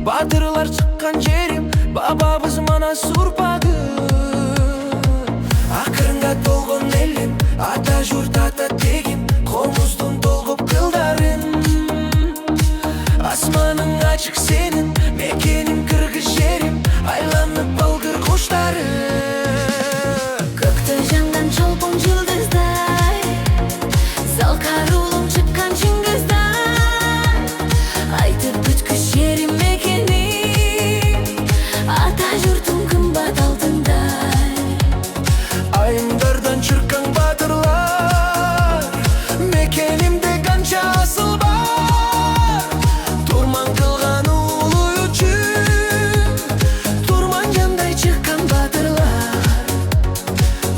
Батырлар чыккан жерим, бабабыз манас урпагы. Акырынга толгон элим, ата журт ата тегим, комуздун толгуп кылдарын. Асманың ачык сенин, мекеним кыргыз жерим, айланып балгыр куштары. Көктө жанган чолпон жылдыздай, залкар улум чыккан чыңгыздай. Айтып бүткүс жерим мекеним, ата журтум кымбат алтындай. Айымдардан чыркан батырлар, мекенимде канча асыл бар. Турман кылган улуу үчүн, турман жандай чыккан батырлар.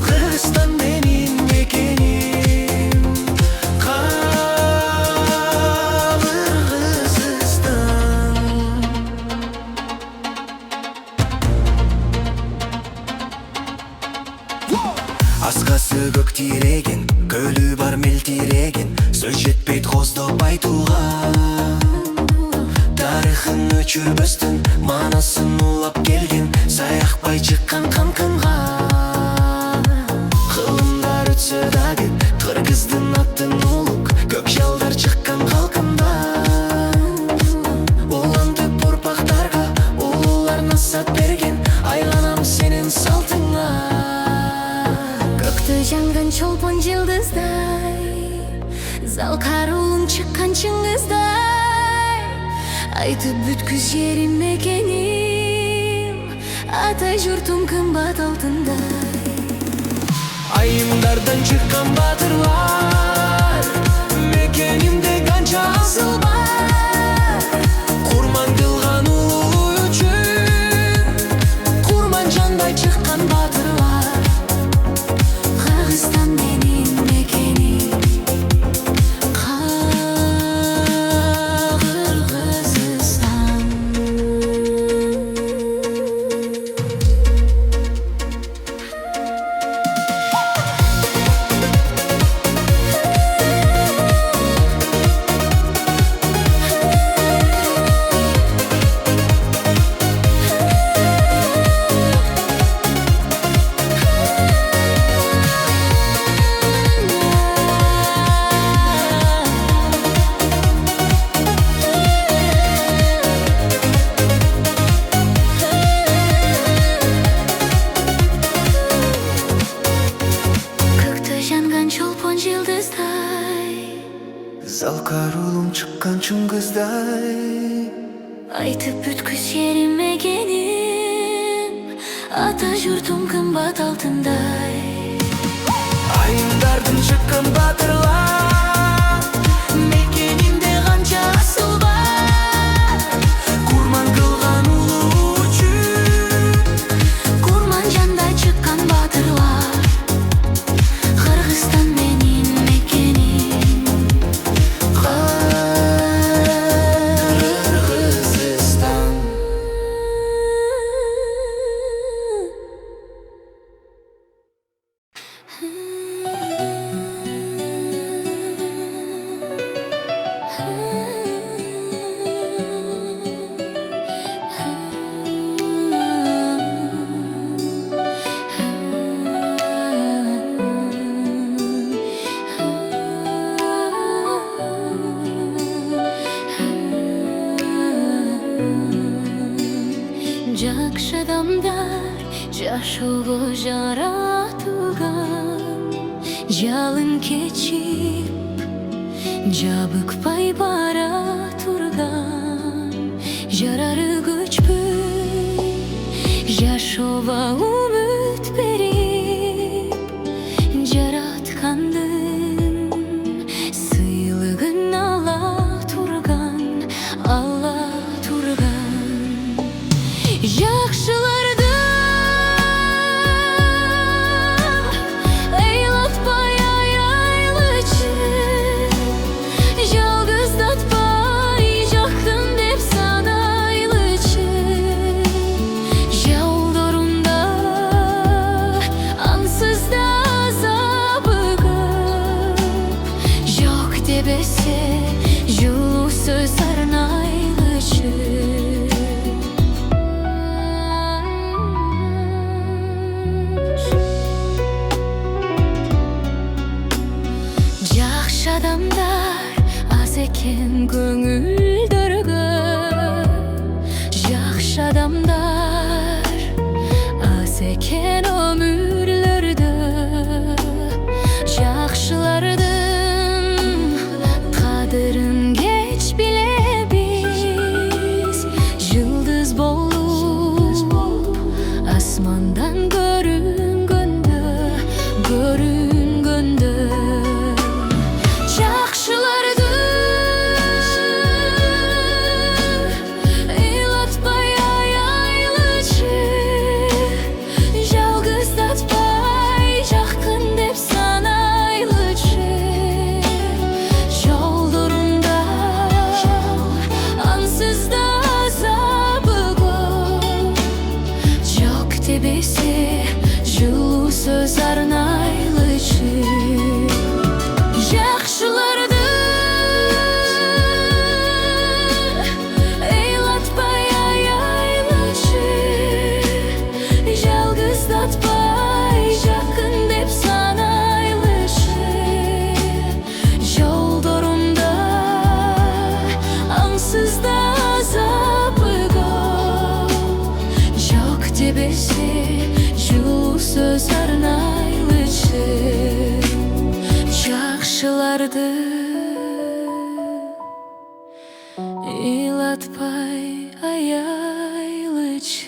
Кыргызстан менин мекеним, Кыргызстан. Аскасы көк тиреген, көлү бар мелтиреген, сөз жетпейт коздоп айтууга. Тарыхын өчүрбөстүн, манасын улап келген, саякпай чыккан канкынга. Кылымдар өтсө дагы, кыргыздын аттын улук, көк жалдар чыккан калкымдан. Улантып урпактарга, улуулар насаат берген, айланам сенин салтыңа. Көктө жанган чолпон жылдыздай, залкар улум чыккан чыңгыздай. Айтып бүткүс жерим мекеним, ата журтум кымбат алтындай. Айымдардан чыккан батырлар, мекенимде канча асыл бар. Курман кылган улуу үчүн, курман жандай чыккан батырлар. Кыргызстан менин мекеним, Кыргызстан. Көктө жанган чолпон жылдыздай, Залкар улум чыккан чыңгыздай. айтып бүткүс жерим мекеним, ата журтум кымбат алтындай. Айымдардын чыккан батырлар, мекенимде канча асыл бар. Курман кылган улуу үчүн, Курман жандай чыккан батырлар. Кыргызстан менин мекеним, Кыргызстан. Жакшы адамдар жашоого жаратылган, жалын кечип жабыкпай бара турган. Жарары көчпөй жашоого үмүт берип, жараткандын сыйлыгын ала турган. Жакшыларды ыйлатпай аяйлычы, жалгыздатпай жактым деп санайлычы. Жолдорунда ансыз да азабы көп, жок дебесе жылуу сөз арнайлычы. eкен көңілдерге жақшы адамдар, аз екен өмірлерді. Жақшылардың қадірін кеч білебіз, жылдыз болып асмандан көрінгенді. Жақшыларды илатпай айлычы, жалғыздатпай жақын деп санайлычы. Жолдарында ансызда азабы көп, жоқ дебесе жылу сөз арнайлычы. Жақшыларды илатпай айлычы, жалғыздатпай жақын деп санайлычы. Жолдарында аңсызда азабы көп, жоқ дебесе жылу сөз арнайлычы. Жақшыларды илатпай айлычы.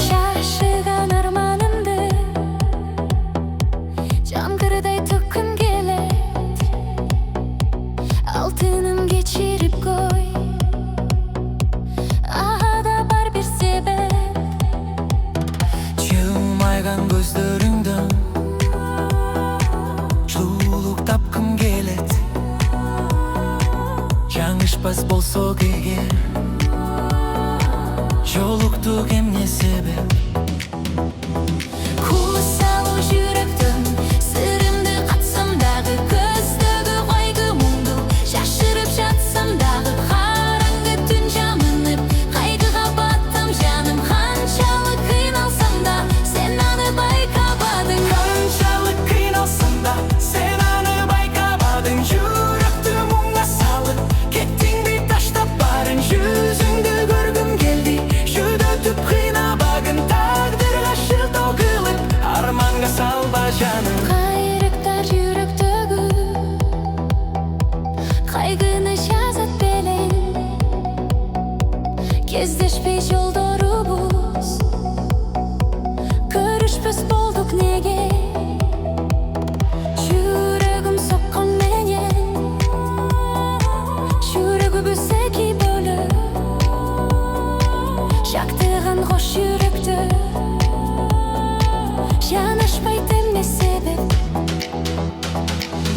Шашыған арманымды жаңбырдай төккім келет, алтыным кечирип қой. Ада бар бір себеп, жылмайған көздеріңдің жылулық тапқым келет. Жаңышпас болсо егер жолуктук эмне себеп? көз салу жүректің сырымды қатсам дағы, көздегі қайғы мұңды шашырып жатсам дағы. Қараңғы түн жамынып қайғыға баттым жаным, қаншалық қиналсам да сен аны байқамадың. Қаншалық қиналсам да сен аны байқамадың. Жүректі мұңға салып кеттің бе таштап барын. Жүзіңді көргім келді, жүдетіп қинабағын. Тағдырға шылтау қылып арманға салба жаным. Қайрықтар жүректегі қайғыны жазат белең, кездешпей жолдарыбыз, көрішпес болдық неге? Жүрегім соққан менен, жүрегіміз екі бөліп, жақтаған қош жүректі жанашпай демне себеп.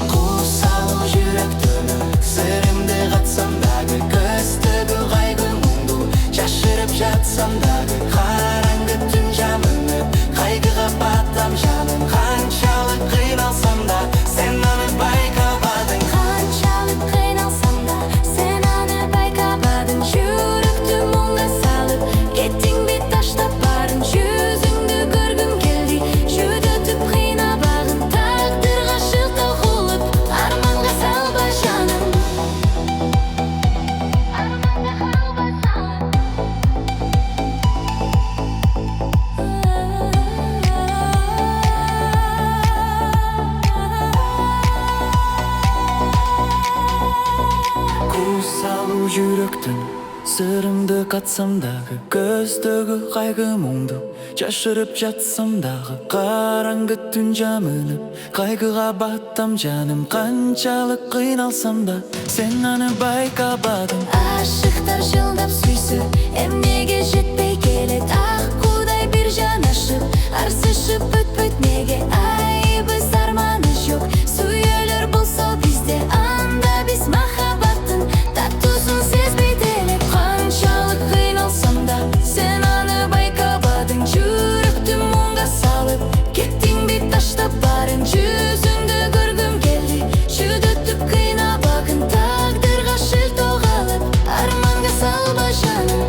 Құс салу жүректі сырымды қатсам дағы, көздегі қайғы мұңды шашырып жатсам дағы. Қараңғы түн жамынып қайғыға баттам жаным, қаншалық қиналсам да сен аны байқамадың. Қаншалық қиналсам да сен аны байқамадың. Жүректі мұңға салып кеттің бе таштап барын. Жүзіңді көргім келді, жүдетіп қинабағын. Тағдырға шылтау қылып арманға салба жаным. Құс салу жүректің сырым сырымды қатсам дағы көздегі қайғы мұңды жашырып жатсам дағы қараңғы түн жамынып қайғыға баттам жаным қаншалық қиналсам да сен аны байқабадың Ашықтар жылдап сүйсіп эмнеге жетпей келет ақ қудай бір жан ашып арсышып өтпөйт неге ай біз арманы жоқ сүйелер болса бізде анда біз махаббаттың татусын сезбей делеп қаншалық қиналсам да сен аны байқабадың жүректі мұңға салып кеттің бе таштап барын жүзіңді көргім келді жүдетіп қинабағын тағдырға шел тоғалып арманға салба жаным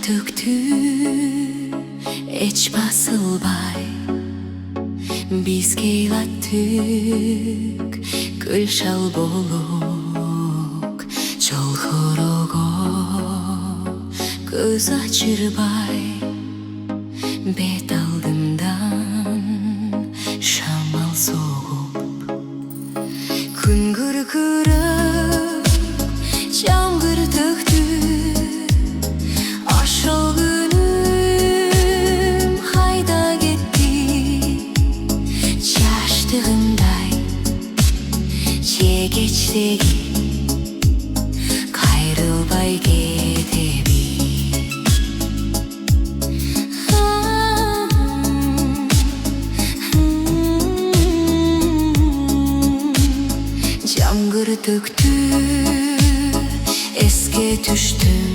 төктү эч басылбай бизге ыйлаттык гүл шал болук чолхорого көз ачырбай бет алдымдан шамал согуп күн күркүрөп жамгыр төктү Ошол күнүм кайда кетти жаштыгымдай чегечтеги кайрылбай кетеби жамгыр төктү эске түштүм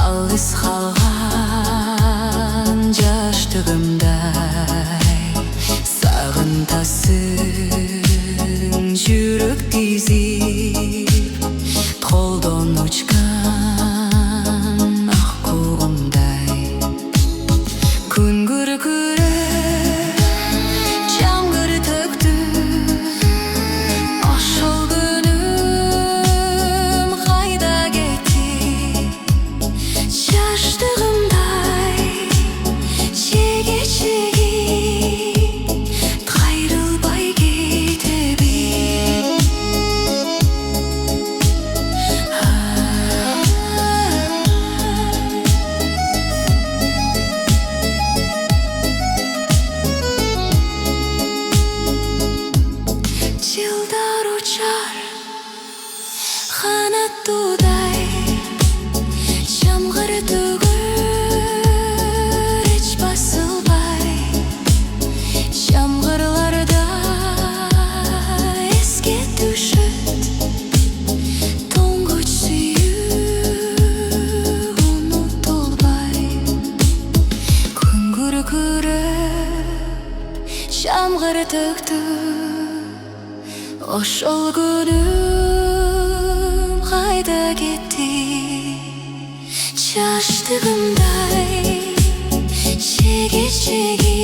алыс қалған жаштығымдай сағынтасың жүрек тизип қолдан учкан ақ қуғындай күн күркіреп жамгыр төктү ошол күнүм кайда кетти жаштыгымдай чегечеги кайрылбай кетеби жылдар учар канаттуудай жамгыр төгөр эч басылбай жамгырларда эске түшөт тоңгоч сүйүү унутулбай күн күркүрөп жамгыр төктү ошол күнүм кайда кетти жаштыгымдай чегечеги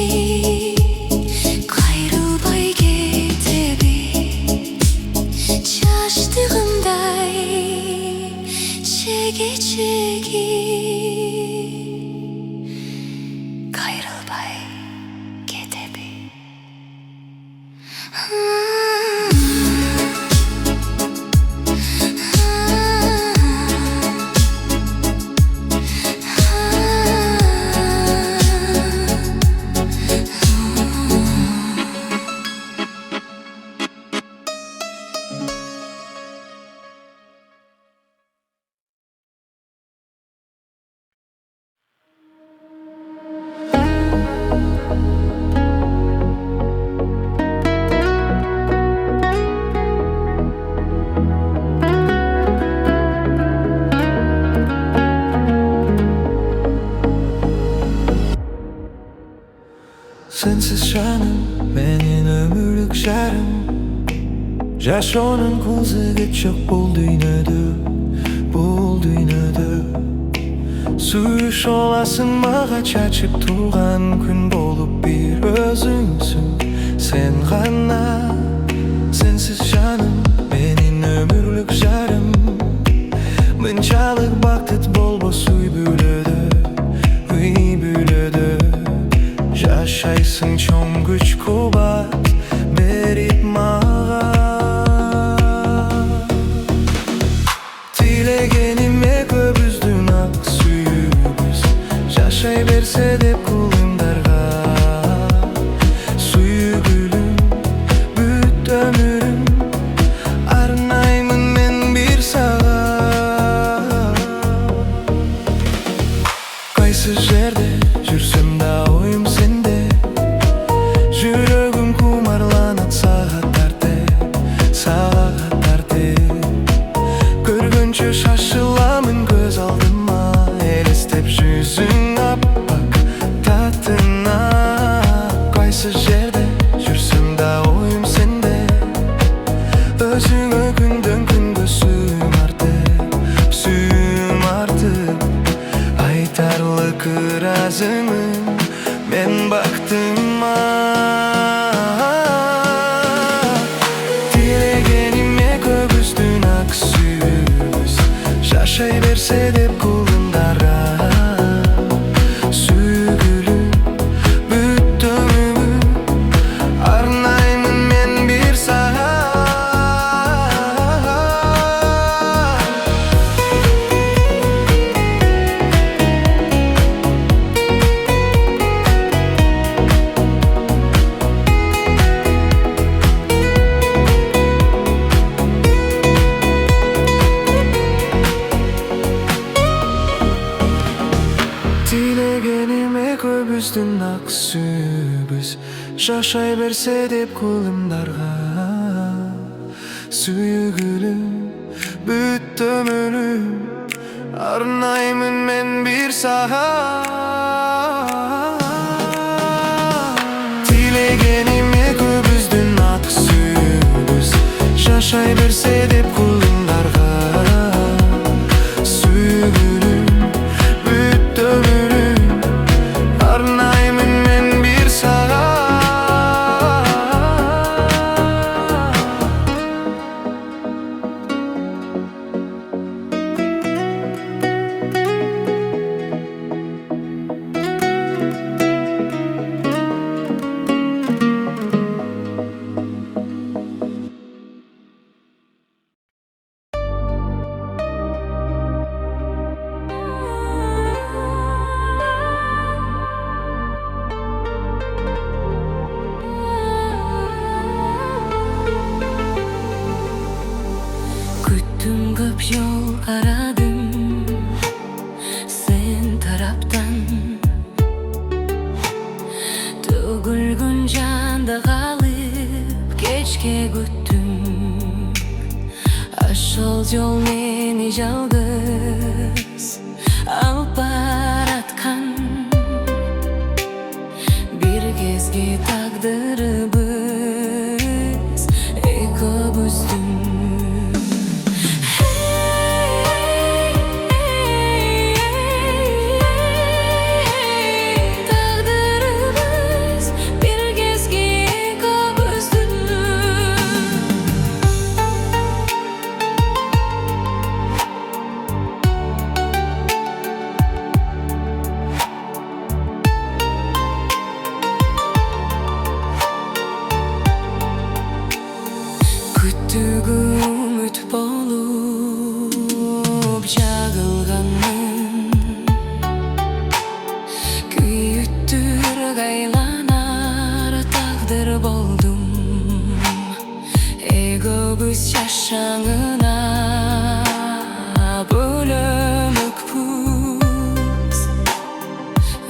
кайрылбай кетеби жаштыгымдай чегечеги кайрылбай кетеби canım, menin ömürlük jarım. Жашоонун кызыгы чок бул дүйнөдө Сүйүш оласың мага чачып турган күн болуп бир өзүңсүң сен гана. Сенсиз жаным, менин өмүрлүк жарым. Мынчалык бакыт болбос үй бүлөдө Жашайсың чоң күч кубат берип мага. Тилегениме көбүздүн ак сүйүүбүз жашай берсе деп кулымдарга. Сүйгүлүм бүт өмүрүм арнаймын мен бир сага. Кайсы жерде жүрсөм да оюм сенде, жүрөгүм кумарланат сага тартып. Көргөнчө шашыламын көз алдыма, элестеп жүзүң аппак татына. Кайсы жерде жүрсөм да оюм сенде, өзүңө күндөн күнгө сүйүм артып. Айтарлык ыраазымын мен бактыма. Тилегениме көбүздүн ак сүйүүбүз жашай берсе деп кулымдарга. Сүйгүлүм бүт өмүрүм арнаймын мен бир сага. Тилегениме көбүздүн ак сүйүүбүз жашай берсе деп кулымдарга. Сүйгүлүм бүт өмүрүм арнаймын мен бир сага. Тилегениме көбүздүн ак сүйүүбүз жашай берсе деп кулымдарга. Сүйгүлүм бүт өмүрүм арнаймын мен бир сага. Күттүм көп жол арадым сен тараптан. Төгүлгөн жанда калып кечке күттүм. Ошол жол мени жалгыз алып бараткан. Бир кезге тагдырыбыз экөөбүздүн. Күттүгү үмүт болуп жагылганмын. Күйүттүргө айланар тагдыр болдум. Экөөбүз жашаңына бөлөмөкпүз.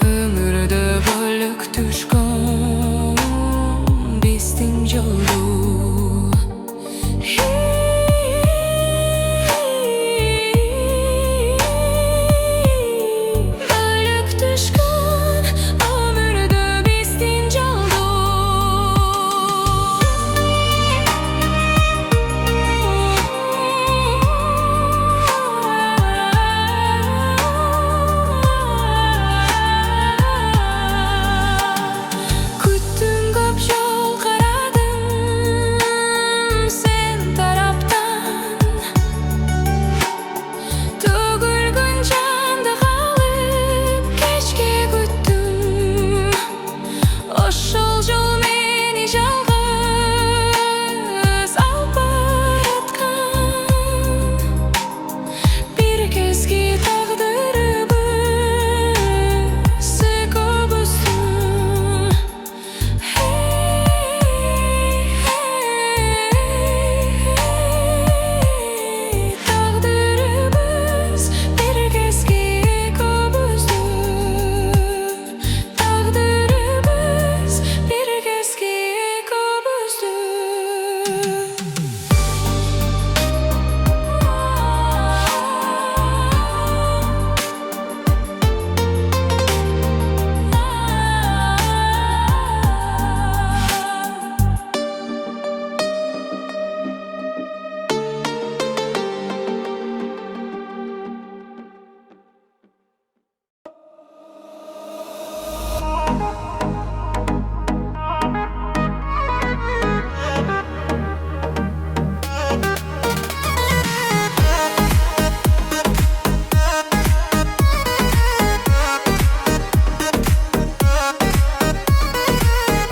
Өмүрдө бөлүк түшкөн биздин жолду. Бөлүк түшкөн өмүрдө биздин жолду. жалғыз алып баратқан бір кезге тағдырымыз екеуміздің тағдырымыз бір кезге екеуміздің тағдырымыз бір кезге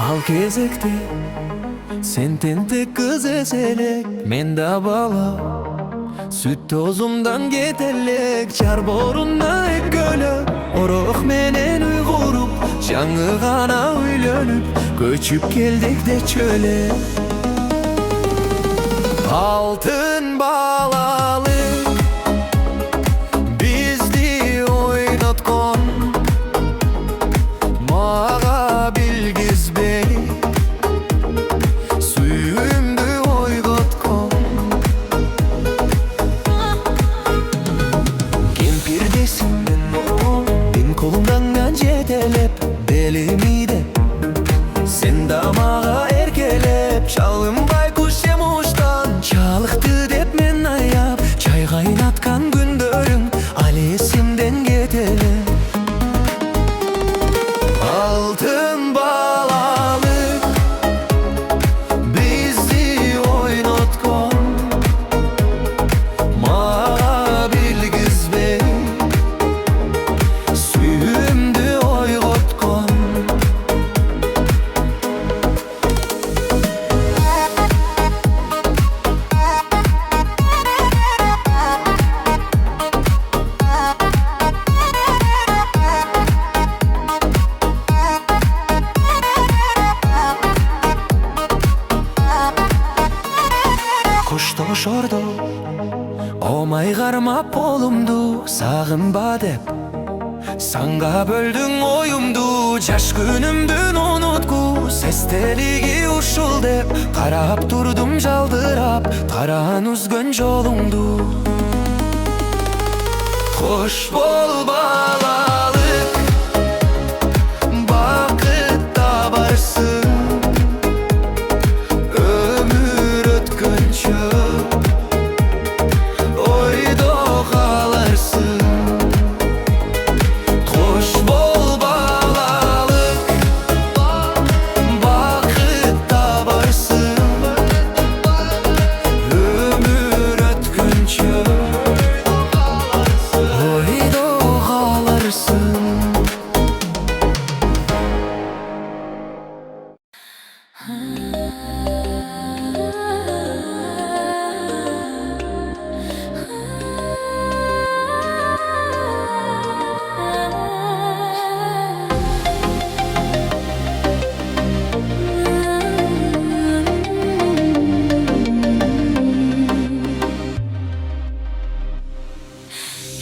Ал кезекте сен тентек кыз эселек, мен да бала сүт тозумдан кетелек. Жар боруна экөөлөп, орох менен үй куруп, жаңы гана үйлөнүп, көчүп келдик де чөлө. Алтын балалык бизди ойноткон, мага билгизбей сүйүүмдү ойготкон. Кемпирдесиң мен колумдан жетелеп, белими деп сен да мага эркелеп, чалынбай куш жемуштан чалыкты деп мен аяп, чай кайнаткан күндөрүң ал эсимден кетеле. Алтын балалык бизди ойноткон, мага билгизбей сүйүүмдү ойготкон. Коштошордо омай кармап болумду, сагынба деп санга бөлдүң оюмду. Жаш күнүмдүн унуткус эстелиги ушул деп карап турдум жалдырап, караан үзгөн жолуңду. Кош бол балалык, бакыт табарсың, өмүр өткөнчө ойдо каларсың. Кош бол балалык, бакыт табарсың, өмүр өткөнчө ойдо каларсың.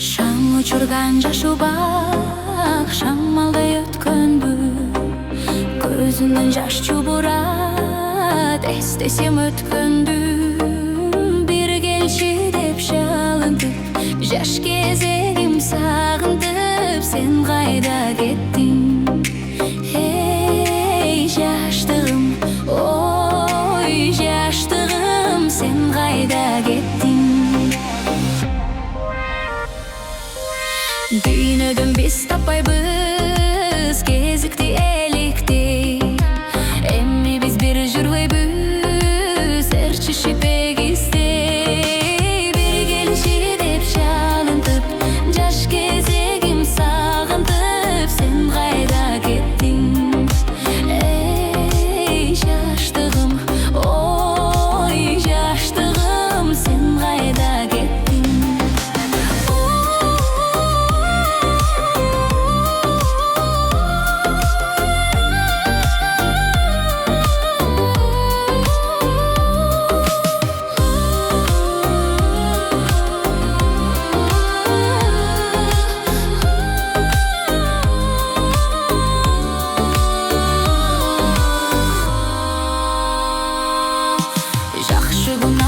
Шаң учурган жаш убак шамалдай өткөнбү, көзүнөн жаш чубурат, эстесем өткөндү. Бир келчи деп шалынтып, жаш кезегим сагынтып, сен кайда кеттиң? Эй жаштыгым, ой жаштыгым, сен кайда кеттиң? Дүйнөдөн биз таппайбыз кезикти эликти, эми биз бир жүрбөйбүз ээрчишип эгиздей. Бир келчи деп шалынтып, жаш кезегим сагынтып, сен кайда кеттиң? Эй жаштыгым. жақшы күн